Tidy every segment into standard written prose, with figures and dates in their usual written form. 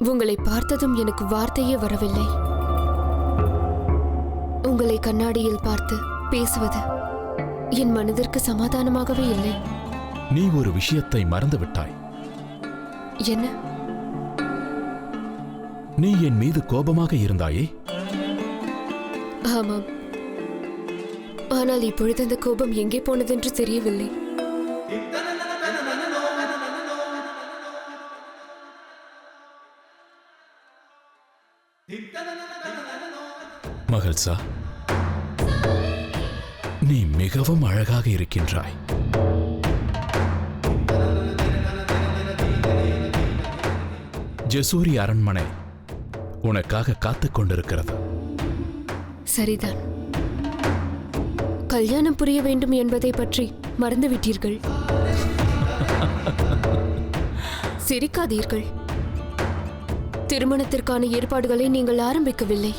உங்களை பார்த்ததும் எனக்கு வார்த்தையே வரவில்லை. உங்களை கண்ணாடியில் பார்த்து பேசுவது என் மனதிற்கு சமாதானமாகவே இல்லை. நீ ஒரு விஷயத்தை மறந்துவிட்டாய். என்ன? நீ என் மீது கோபமாக இருந்தாயே? ஆமாம். ஆனால் இப்பொழுது அந்த கோபம் எங்கே போனதென்று தெரியவில்லை. மகள்சா, நீ மிகவும் அழகாக இருக்கின்றாய். ஜெசூரி அரண்மனை உனக்காக காத்துக் கொண்டிருக்கிறது. சரிதான். கல்யாணம் புரிய வேண்டும் என்பதை பற்றி மறந்துவிட்டீர்கள். சிரிக்காதீர்கள். திருமணத்திற்கான ஏற்பாடுகளை நீங்கள் ஆரம்பிக்கவில்லை.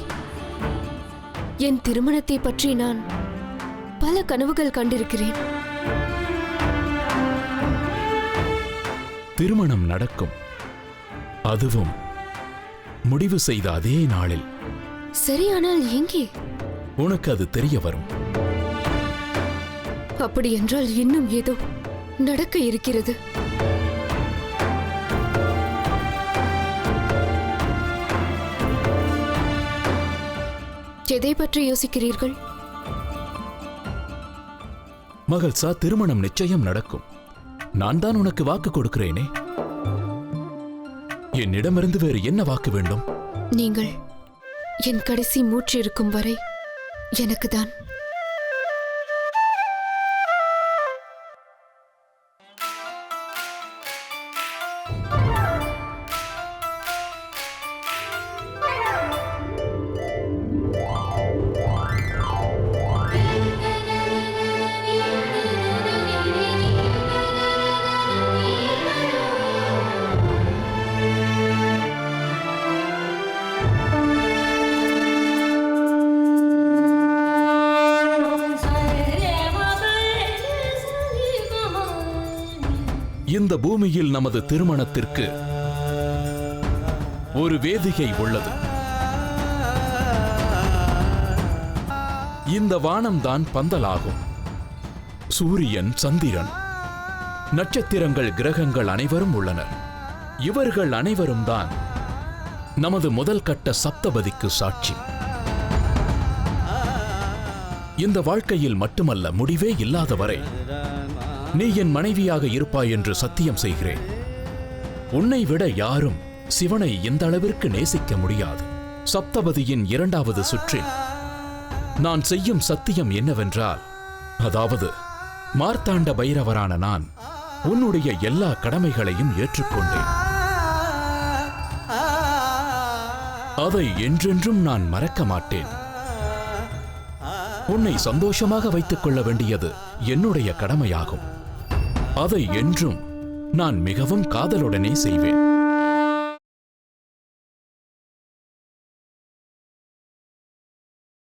என் திருமணத்தை பற்றி நான் பல கனவுகள் கண்டிருக்கிறேன். திருமணம் நடக்கும், அதுவும் முடிவு செய்த அதே நாளில். சரியானால் எங்கே? உனக்கு அது தெரிய வரும். அப்படி என்றால் இன்னும் ஏதோ நடக்க இருக்கிறது. எதை பற்றி யோசிக்கிறீர்கள்? மகள்சா, திருமணம் நிச்சயம் நடக்கும். நான் தான் உனக்கு வாக்கு கொடுக்கிறேனே. என்னிடமிருந்து வேறு என்ன வாக்கு வேண்டும்? நீங்கள் என் கடைசி மூச்சு இருக்கும் வரை எனக்கு தான். இந்த பூமியில் நமது திருமணத்திற்கு ஒரு வேதிகை உள்ளது. இந்த வானம்தான் பந்தலாகும். சூரியன், சந்திரன், நட்சத்திரங்கள், கிரகங்கள் அனைவரும் உள்ளனர். இவர்கள் அனைவரும் தான் நமது முதல் கட்ட சப்தபதிக்கு சாட்சி. இந்த வாழ்க்கையில் மட்டுமல்ல, முடிவே இல்லாதவரை நீ என் மனைவியாக இருப்பாய் என்று சத்தியம் செய்கிறேன். உன்னை விட யாரும் சிவனை இந்த அளவிற்கு நேசிக்க முடியாது. சப்தபதியின் இரண்டாவது சுற்றில் நான் செய்யும் சத்தியம் என்னவென்றால், அதாவது மார்த்தாண்ட பைரவரான நான் உன்னுடைய எல்லா கடமைகளையும் ஏற்றுக்கொண்டேன். அதை என்றென்றும் நான் மறக்க மாட்டேன். உன்னை சந்தோஷமாக வைத்துக் கொள்ள வேண்டியது என்னுடைய கடமையாகும். அதை என்றும் நான் மிகவும் காதலுடனே செய்வேன்.